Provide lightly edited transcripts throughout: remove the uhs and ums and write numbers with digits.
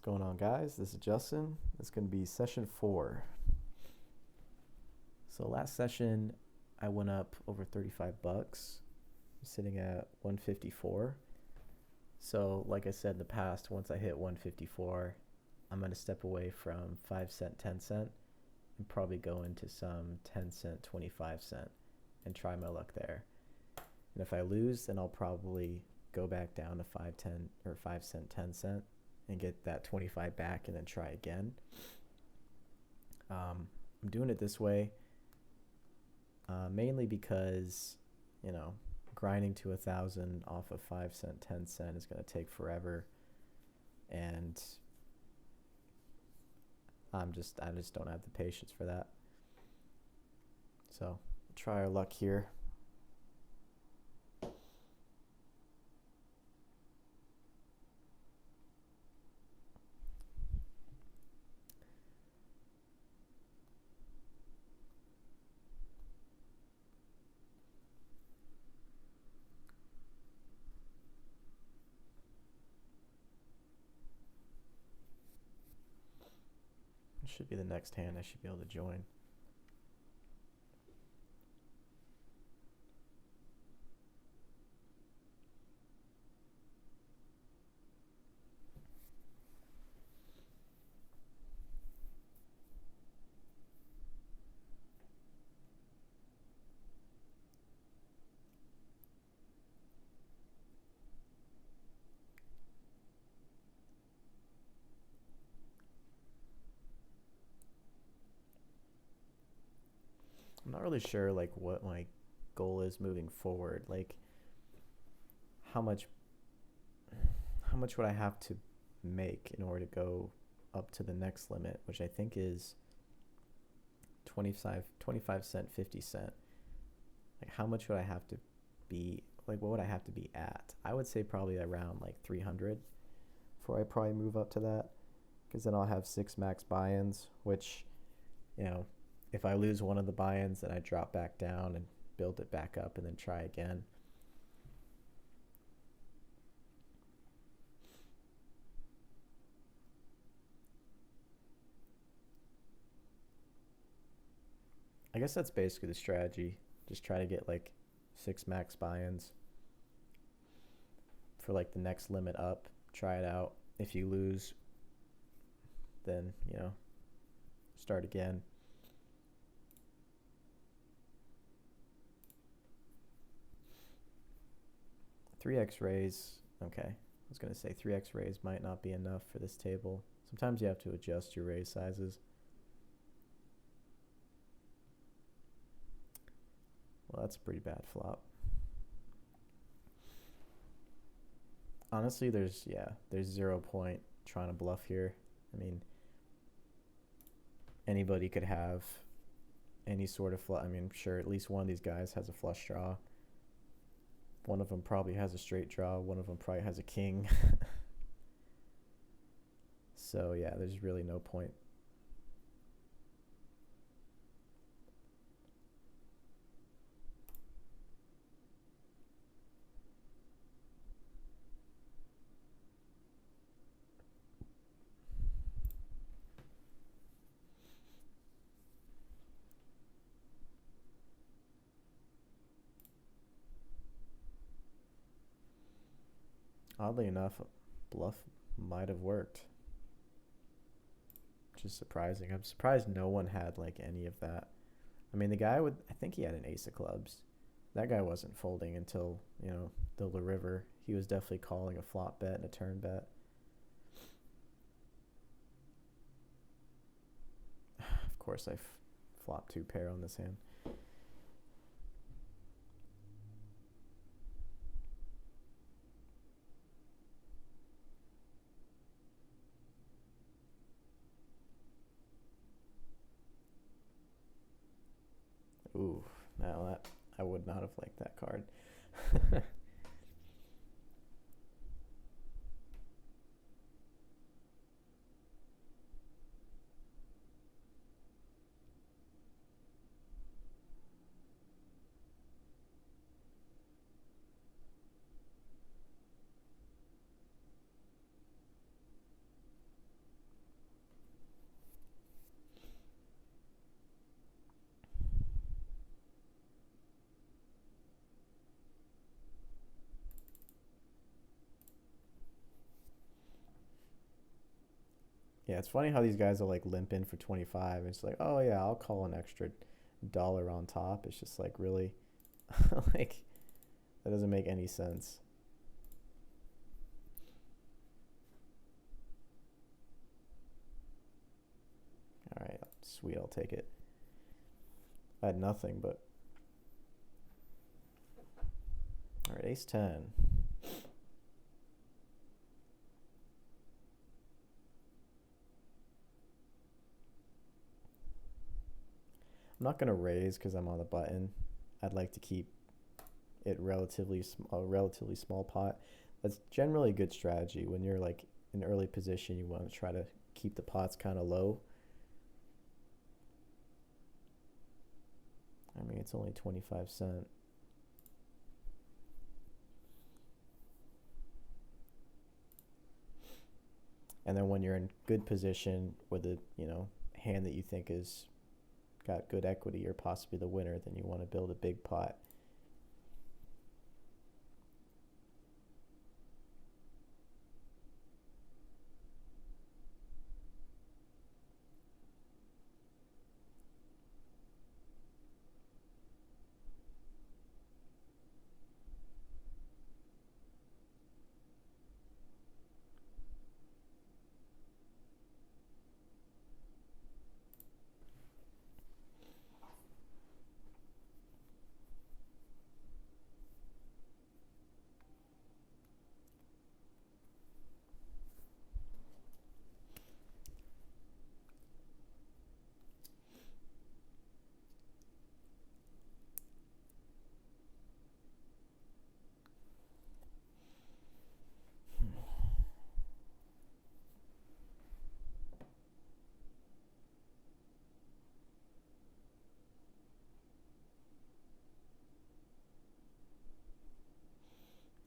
going on, guys? This is Justin. It's going to be session 4. So last session I went up over 35 bucks. I'm sitting at 154. So like I said in the past, once I hit 154, I'm going to step away from 5 cent, 10 cent and probably go into some 10 cent, 25 cent and try my luck there. And if I lose, then I'll probably go back down to 5, 10 or 5 cent, 10 cent and get that 25 back and then try again. I'm doing it this way mainly because, grinding to 1,000 off of 5 cent, 10 cent is going to take forever. And I just don't have the patience for that. So try our luck here. Should be the next hand I should be able to join. I'm not really sure what my goal is moving forward. How much would I have to make in order to go up to the next limit, which I think is 25 cent, 50 cent. How much would I have to be, what would I have to be at? I would say probably around 300 before I probably move up to that, because then I'll have 6 max buy-ins, which, if I lose one of the buy-ins, then I drop back down and build it back up and then try again. I guess that's basically the strategy. Just try to get 6 max buy-ins for the next limit up. Try it out. If you lose, then, start again. 3x raise, okay. I was going to say 3x raise might not be enough for this table. Sometimes you have to adjust your raise sizes. Well, that's a pretty bad flop. Honestly, there's 0 point trying to bluff here. I mean, anybody could have any sort of flush. I mean, I'm sure at least one of these guys has a flush draw. One of them probably has a straight draw. One of them probably has a king. So yeah, there's really no point. Oddly enough, bluff might have worked, which is surprising. I'm surprised no one had any of that. I mean, I think he had an ace of clubs. That guy wasn't folding until, the river. He was definitely calling a flop bet and a turn bet. Of course, I flopped 2 pair on this hand. Ooh, now that I would not have liked that card. Yeah, it's funny how these guys will like limp in for 25. It's like, oh yeah, I'll call an extra dollar on top. It's just like really, like that doesn't make any sense. All right, sweet, I'll take it. I had nothing, but all right, ace 10. I'm not gonna raise because I'm on the button. I'd like to keep it a relatively small pot. That's generally a good strategy when you're like in early position. You want to try to keep the pots kind of low. I mean, it's only 25¢. And then when you're in good position with a, hand that you think is got good equity or possibly the winner, then you want to build a big pot.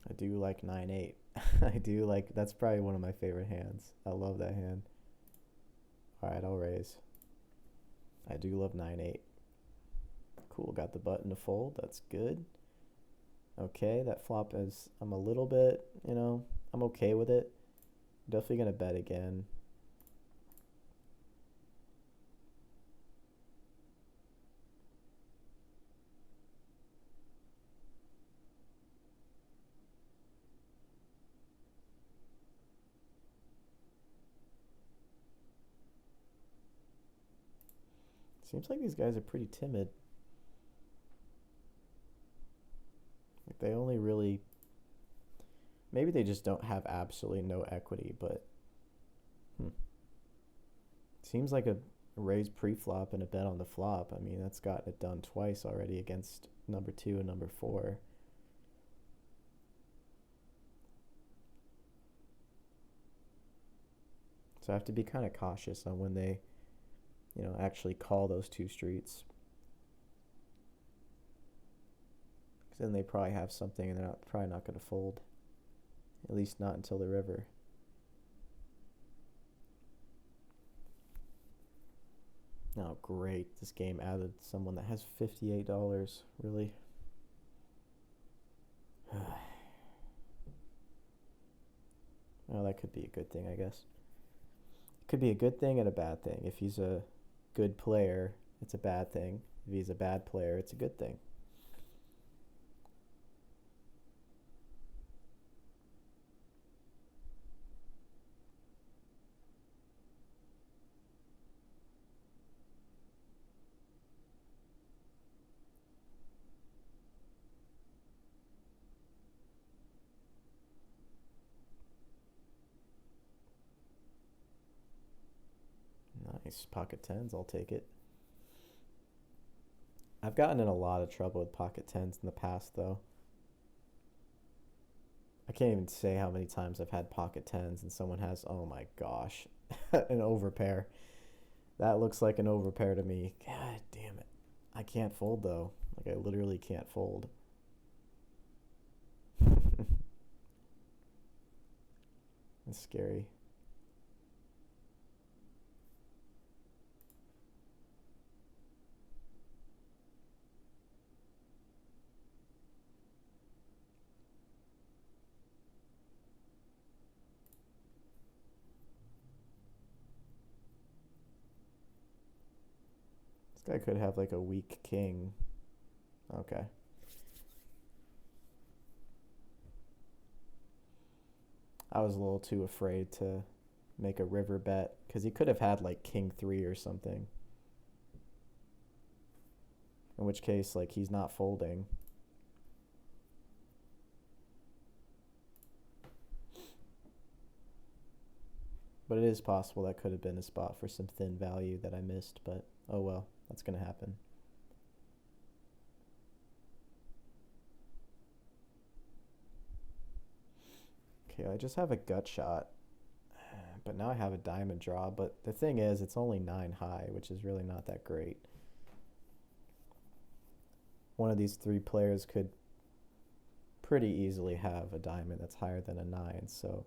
I do like 9-8. I do like, that's probably one of my favorite hands. I love that hand. All right, I'll raise. I do love 9-8. Cool, got the button to fold. That's good. Okay, that flop is, I'm a little bit, I'm okay with it. Definitely gonna bet again. Seems like these guys are pretty timid. Like they only really, maybe they just don't have absolutely no equity, but seems like a raise pre-flop and a bet on the flop. I mean, that's gotten it done twice already against number 2 and number 4. So I have to be kind of cautious on when they, actually call those two streets. Because then they probably have something and they're probably not going to fold. At least not until the river. Oh, great. This game added someone that has $58. Really? Well, that could be a good thing, I guess. It could be a good thing and a bad thing. If he's a good player, it's a bad thing. If he's a bad player, it's a good thing. Nice. Pocket tens, I'll take it. I've gotten in a lot of trouble with pocket tens in the past, though. I can't even say how many times I've had pocket tens and someone has, oh my gosh, an overpair. That looks like an overpair to me. God damn it. I can't fold, though. Like, I literally can't fold. It's scary. I could have like a weak king. Okay. I was a little too afraid to make a river bet because he could have had like king 3 or something. In which case, like, he's not folding. But it is possible that could have been a spot for some thin value that I missed, but oh well, that's going to happen. Okay, I just have a gut shot, but now I have a diamond draw, but the thing is, it's only 9 high, which is really not that great. One of these 3 players could pretty easily have a diamond that's higher than a 9, so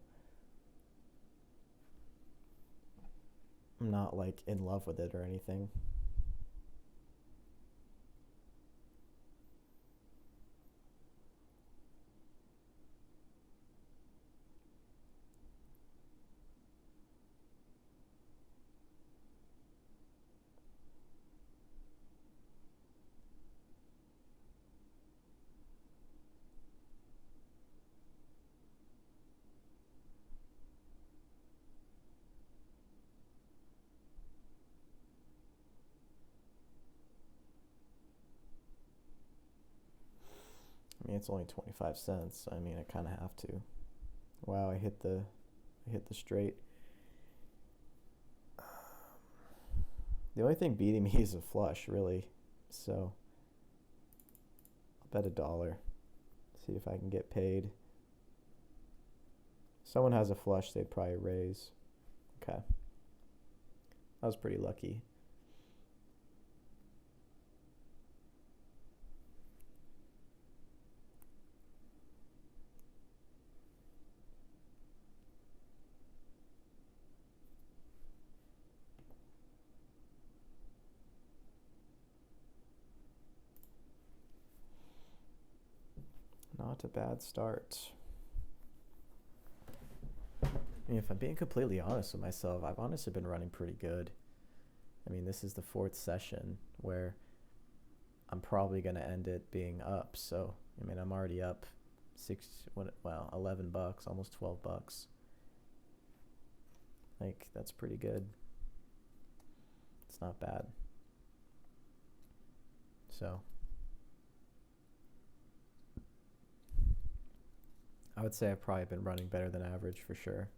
I'm not like in love with it or anything. I mean, it's only 25 cents. So I mean, I kind of have to. Wow, I hit the straight. The only thing beating me is a flush, really. So I'll bet $1. See if I can get paid. Someone has a flush, they'd probably raise. Okay. I was pretty lucky. Not a bad start. I mean, if I'm being completely honest with myself, I've honestly been running pretty good. I mean, this is the 4th session where I'm probably going to end it being up. So, I mean, I'm already up $11, almost $12. Like, that's pretty good. It's not bad. So I would say I've probably been running better than average for sure.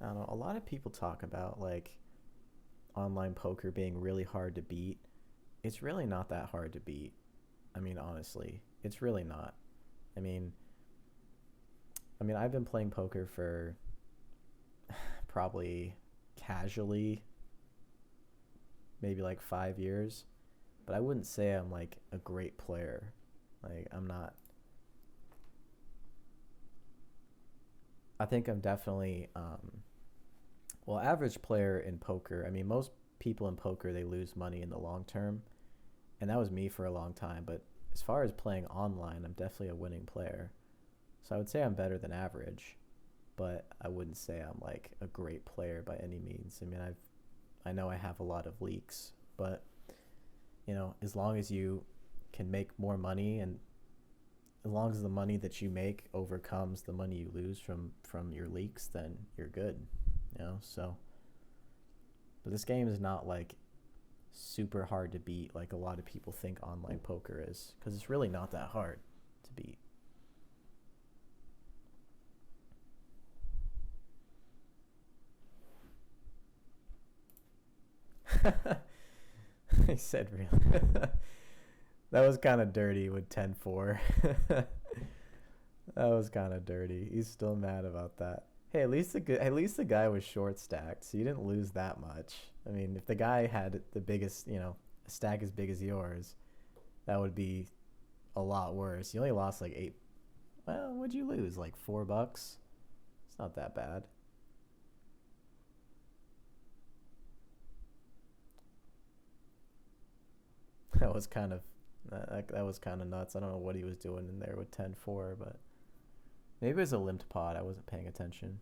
I don't know. A lot of people talk about like online poker being really hard to beat. It's really not that hard to beat. I mean, honestly, it's really not. I mean, I've been playing poker for probably casually maybe like 5 years, but I wouldn't say I'm like a great player. Like, I'm not. I think I'm definitely average player in poker. I mean, most people in poker, they lose money in the long term, and that was me for a long time. But as far as playing online, I'm definitely a winning player. So I would say I'm better than average, but I wouldn't say I'm like a great player by any means. I mean, I know I have a lot of leaks, but as long as you can make more money, and as long as the money that you make overcomes the money you lose from your leaks, then you're good. So, but this game is not like super hard to beat like a lot of people think online poker is, because it's really not that hard to beat. I said really. That was kind of dirty with 10-4. That was kind of dirty. He's still mad about that. Hey, at least the guy was short stacked, so you didn't lose that much. I mean, if the guy had the biggest, a stack as big as yours, that would be a lot worse. You only lost like 8. Well, what'd you lose? Like $4? It's not that bad. That was kind of that was kind of nuts. I don't know what he was doing in there with 10-4, but maybe it was a limped pot. I wasn't paying attention.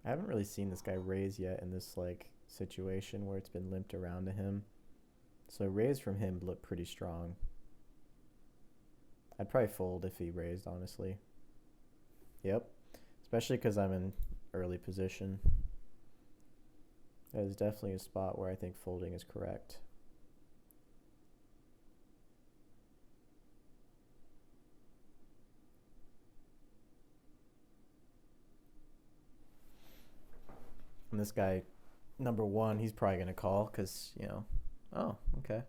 I haven't really seen this guy raise yet in this like situation where it's been limped around to him. So raise from him looked pretty strong. I'd probably fold if he raised, honestly. Yep. Especially because I'm in early position. That is definitely a spot where I think folding is correct. And this guy, number one, he's probably going to call because, oh, okay.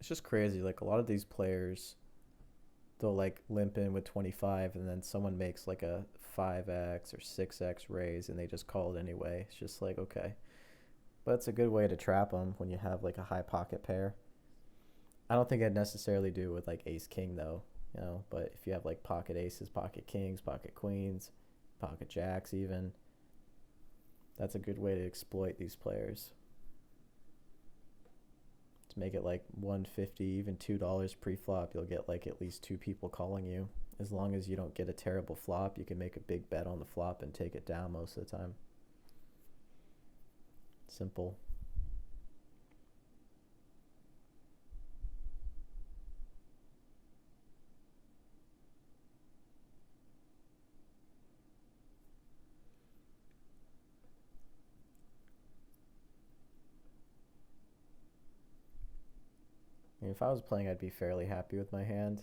It's just crazy. Like a lot of these players, they'll like limp in with 25 and then someone makes like a 5x or 6x raise and they just call it anyway. It's just like, okay. But it's a good way to trap them when you have like a high pocket pair. I don't think I'd necessarily do it with like ace king though, but if you have like pocket aces, pocket kings, pocket queens, pocket jacks even, that's a good way to exploit these players. To make it like 150, even $2 pre-flop, you'll get like at least 2 people calling you. As long as you don't get a terrible flop, you can make a big bet on the flop and take it down most of the time. Simple. I mean, if I was playing, I'd be fairly happy with my hand.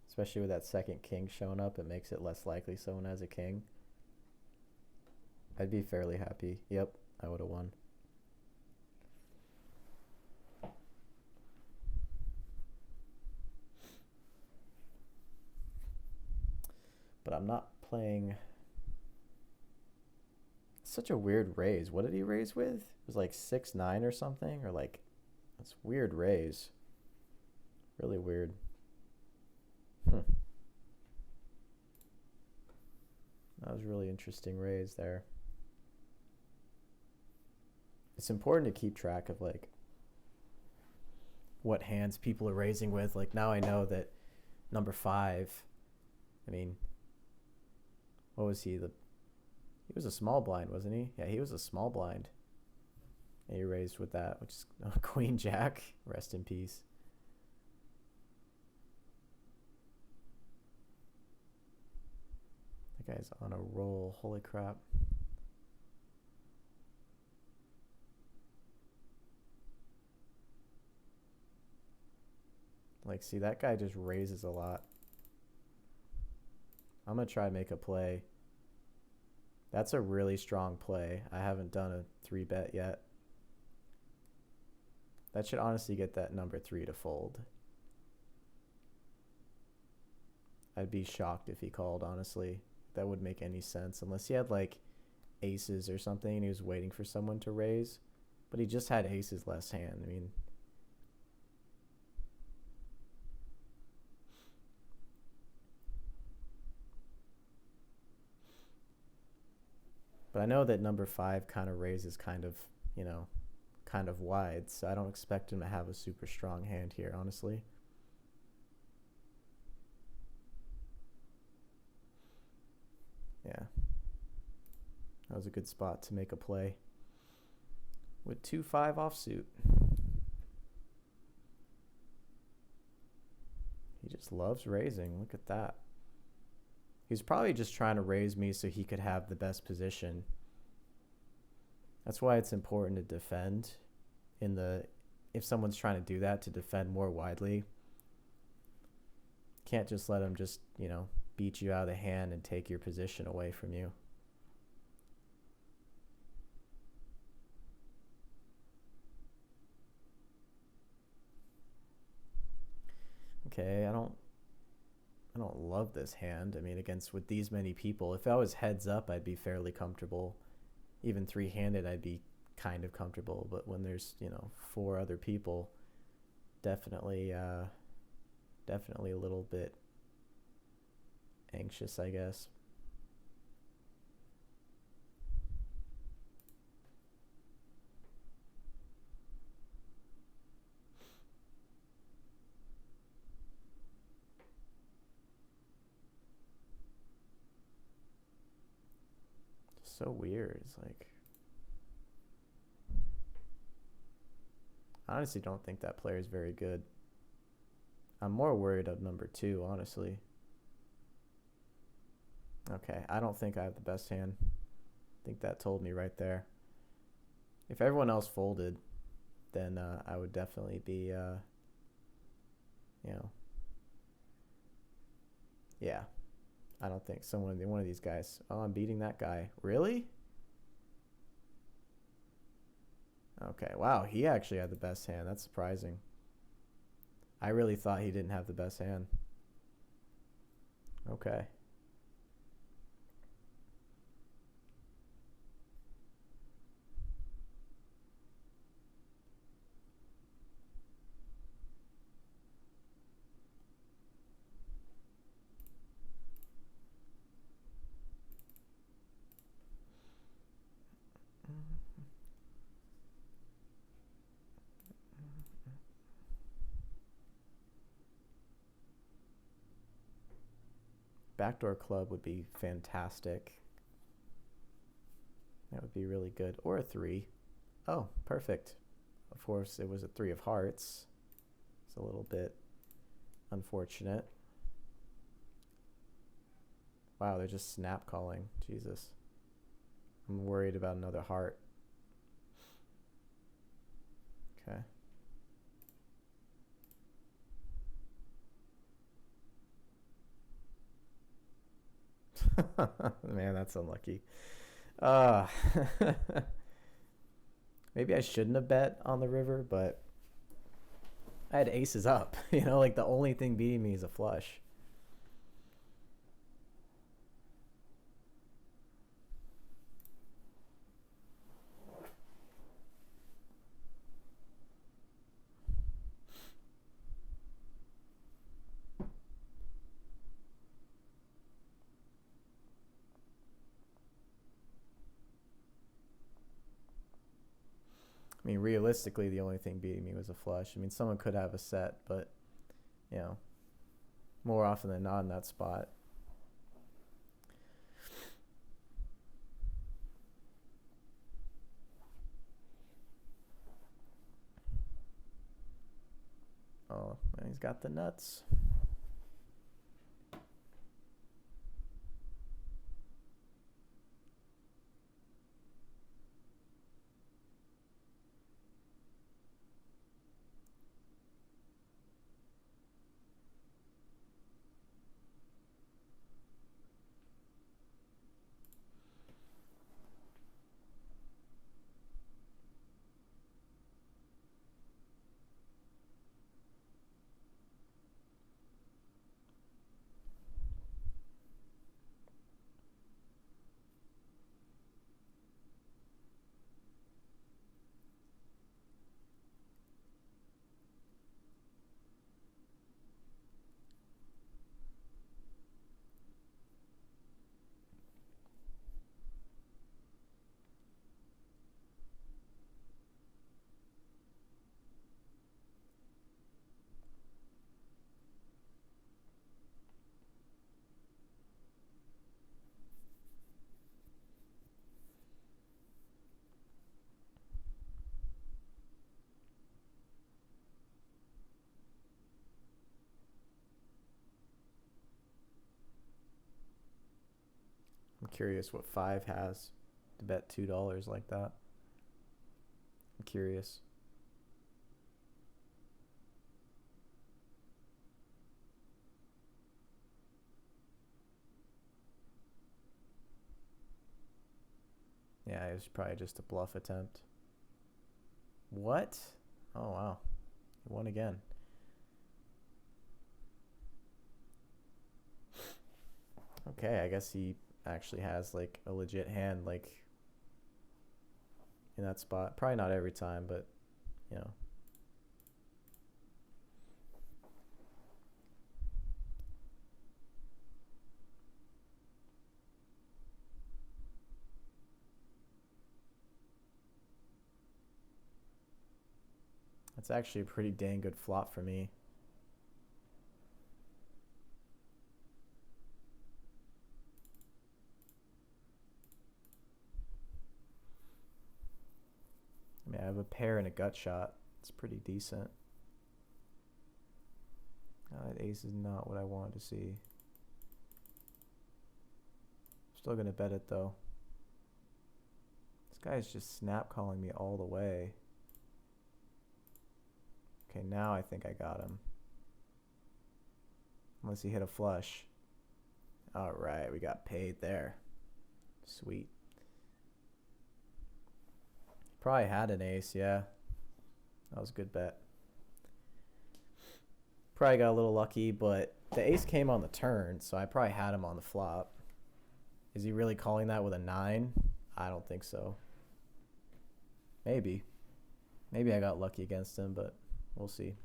Especially with that second king showing up, it makes it less likely someone has a king. I'd be fairly happy. Yep, I would have won. But I'm not playing. Such a weird raise. What did he raise with? It was like 6-9 or something, or like that's weird raise. Really weird. That was really interesting raise there. It's important to keep track of like what hands people are raising with. Like now I know that number 5, I mean, what was he? He was a small blind, wasn't he? Yeah, he was a small blind. And he raised with that, which is Queen Jack. Rest in peace. That guy's on a roll. Holy crap. Like, see, that guy just raises a lot. I'm going to try to make a play. That's a really strong play. I haven't done a 3-bet yet. That should honestly get that number 3 to fold. I'd be shocked if he called, honestly. that would make any sense unless he had like aces or something and he was waiting for someone to raise. But he just had aces less hand. I mean, but I know that number 5 kind of raises kind of, you know, kind of wide, so I don't expect him to have a super strong hand here, honestly. Yeah. That was a good spot to make a play with 2-5 offsuit. He just loves raising. Look at that. He's probably just trying to raise me so he could have the best position. That's why it's important to defend if someone's trying to do that, to defend more widely. Can't just let him just, you know, beat you out of the hand and take your position away from you. Okay, I don't love this hand. I mean, with these many people, if I was heads up, I'd be fairly comfortable. Even 3-handed, I'd be kind of comfortable. But when there's, you know, 4 other people, definitely a little bit anxious, I guess. So weird. It's like, I honestly don't think that player is very good. I'm more worried of number 2, honestly. Okay, I don't think I have the best hand. I think that told me right there. If everyone else folded, then I would definitely be, you know, yeah. I don't think one of these guys. Oh, I'm beating that guy. Really? Okay, wow, he actually had the best hand. That's surprising. I really thought he didn't have the best hand. Okay. Backdoor club would be fantastic. That would be really good. Or a 3. Oh, perfect. Of course, it was a 3 of hearts. It's a little bit unfortunate. Wow, they're just snap calling. Jesus. I'm worried about another heart. Okay. Man, that's unlucky. Maybe I shouldn't have bet on the river, but I had aces up. You know, like the only thing beating me is a flush. I mean, realistically, the only thing beating me was a flush. I mean, someone could have a set, but, you know, more often than not in that spot. Oh, and he's got the nuts. curious what 5 has to bet $2 like that. I'm curious. Yeah, it was probably just a bluff attempt. What? Oh, wow. He won again. Okay, I guess he actually has like a legit hand like in that spot. Probably not every time, but you know. That's actually a pretty dang good flop for me. I mean, I have a pair and a gut shot. It's pretty decent. That ace is not what I wanted to see. Still gonna bet it though. This guy's just snap calling me all the way. Okay, now I think I got him. Unless he hit a flush. All right, we got paid there. Sweet. Probably had an ace, yeah. That was a good bet. Probably got a little lucky, but the ace came on the turn, so I probably had him on the flop. Is he really calling that with a 9? I don't think so. Maybe. Maybe I got lucky against him, but we'll see.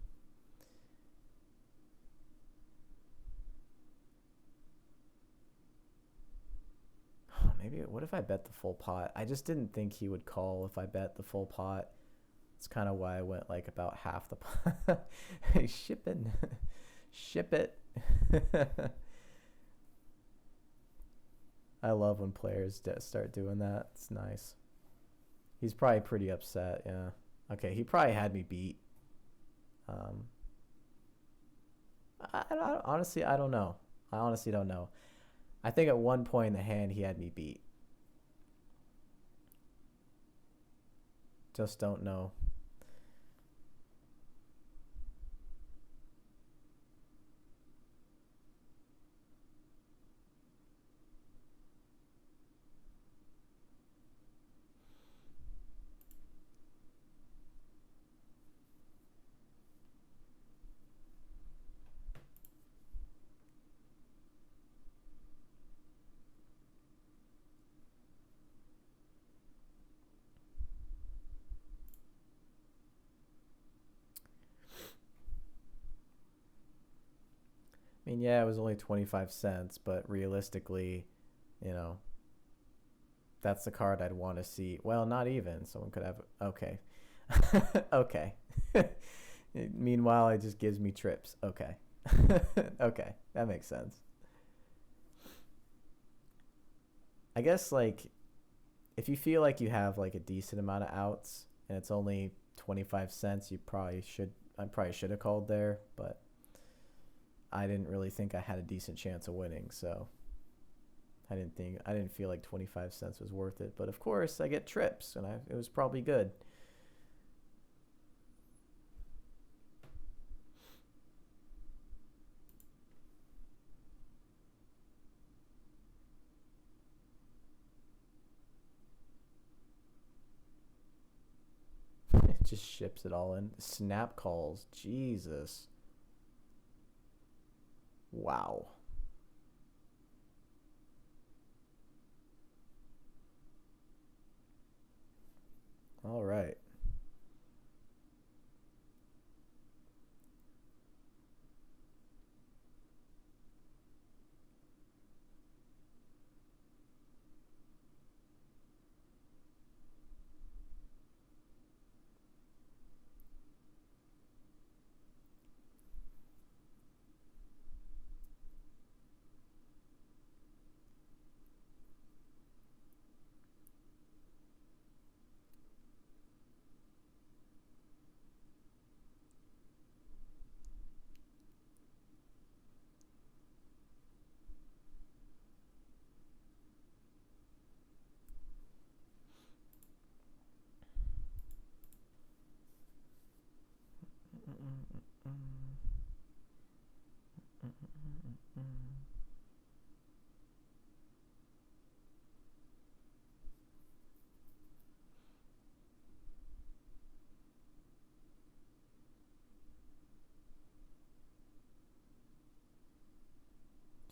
Maybe, what if I bet the full pot? I just didn't think he would call if I bet the full pot. It's kind of why I went like about half the pot. Hey, ship it. Ship it. I love when players start doing that. It's nice. He's probably pretty upset, yeah. Okay, he probably had me beat. Honestly, I don't know. I honestly don't know. I think at one point in the hand, he had me beat. Just don't know. I mean, yeah, it was only 25 cents, but realistically, you know, that's the card I'd want to see. Well, not even. Someone could have. Okay. Okay. Meanwhile, it just gives me trips. Okay. Okay. That makes sense. I guess, like, if you feel like you have, like, a decent amount of outs and it's only 25 cents, I probably should have called there, but I didn't really think I had a decent chance of winning, so I didn't feel like 25 cents was worth it. But of course, I get trips, and it was probably good. It just ships it all in. Snap calls. Jesus. Wow. All right.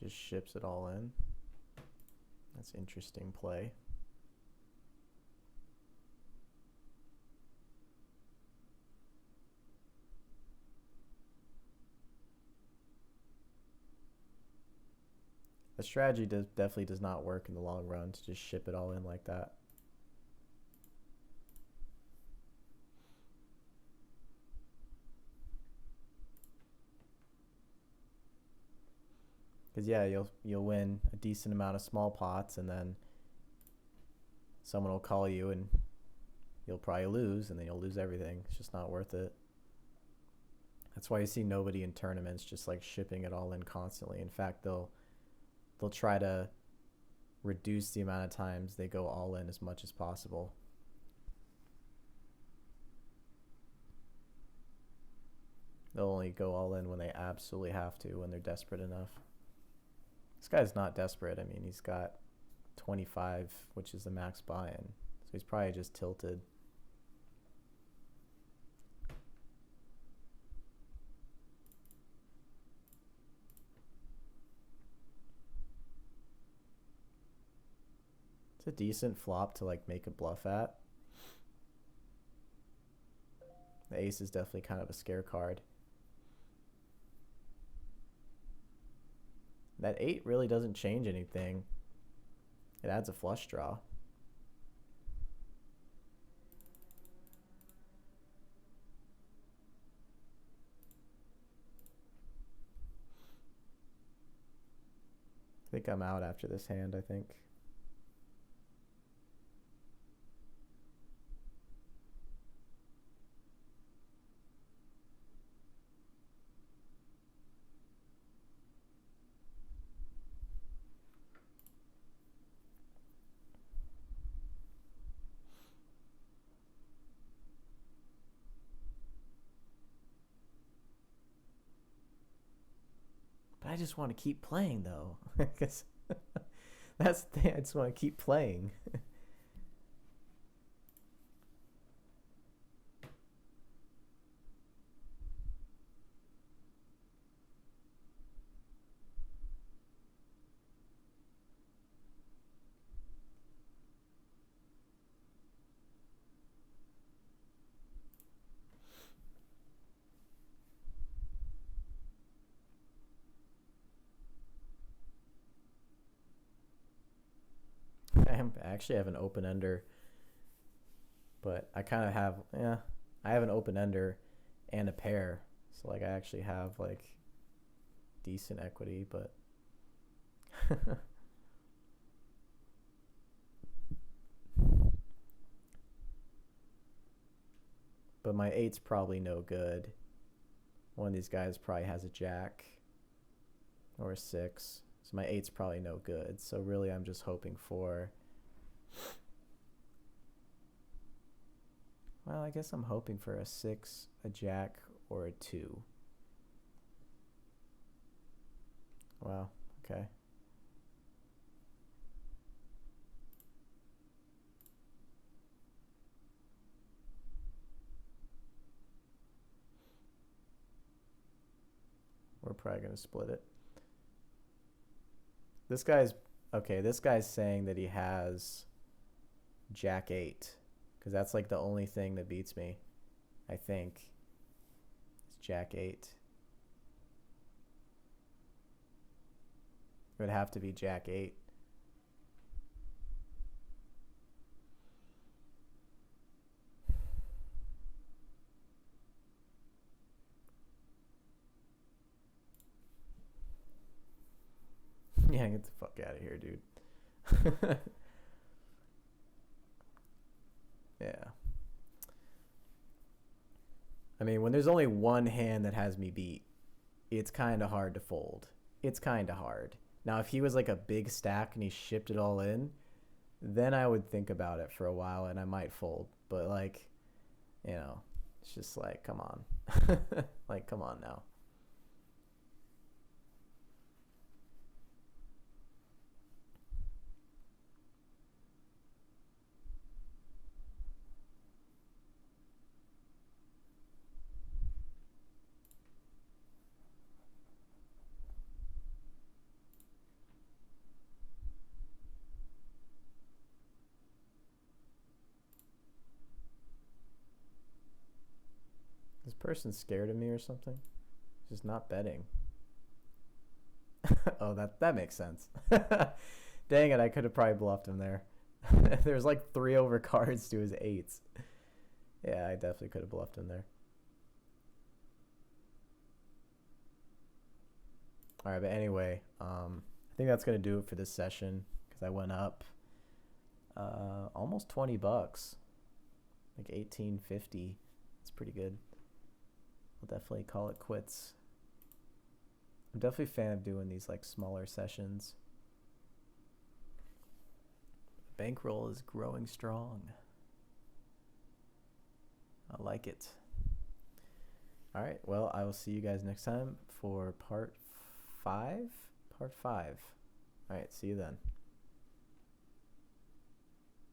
Just ships it all in. That's interesting play. The strategy definitely does not work in the long run to just ship it all in like that. Because yeah, you'll win a decent amount of small pots, and then someone will call you, and you'll probably lose, and then you'll lose everything. It's just not worth it. That's why you see nobody in tournaments just like shipping it all in constantly. In fact, they'll try to reduce the amount of times they go all in as much as possible. They'll only go all in when they absolutely have to, when they're desperate enough. This guy's not desperate. I mean, he's got 25, which is the max buy-in. So he's probably just tilted. It's a decent flop to like make a bluff at. The ace is definitely kind of a scare card. That 8 really doesn't change anything. It adds a flush draw. I think I'm out after this hand, I think. But I just want to keep playing, though. That's the thing. I just want to keep playing. I actually have an open ender, but I kind of have, I have an open ender and a pair. So like I actually have like decent equity, but but my 8's probably no good. One of these guys probably has a jack or a 6. So my 8's probably no good. So really I'm just hoping for, well, I guess I'm hoping for a 6, a jack, or a 2. Wow, okay. We're probably going to split it. This guy's, okay, this guy's saying that he has jack 8. Because that's like the only thing that beats me, I think. It's jack 8. It would have to be jack 8. Yeah, get the fuck out of here, dude. Yeah. I mean, when there's only one hand that has me beat, it's kind of hard to fold. It's kind of hard. Now, if he was like a big stack and he shipped it all in, then I would think about it for a while and I might fold. But like, you know, it's just like, come on. Like, come on now. person's scared of me or something. Just not betting. Oh, that makes sense. Dang it, I could have probably bluffed him there. There's like 3 overcards to his 8s. Yeah, I definitely could have bluffed him there. All right, but anyway, I think that's gonna do it for this session because I went up almost $20, like 18.50. It's pretty good. I'll definitely call it quits. I'm definitely a fan of doing these like smaller sessions. The bankroll is growing strong. I like it. All right, well, I will see you guys next time for part 5. All right, see you then.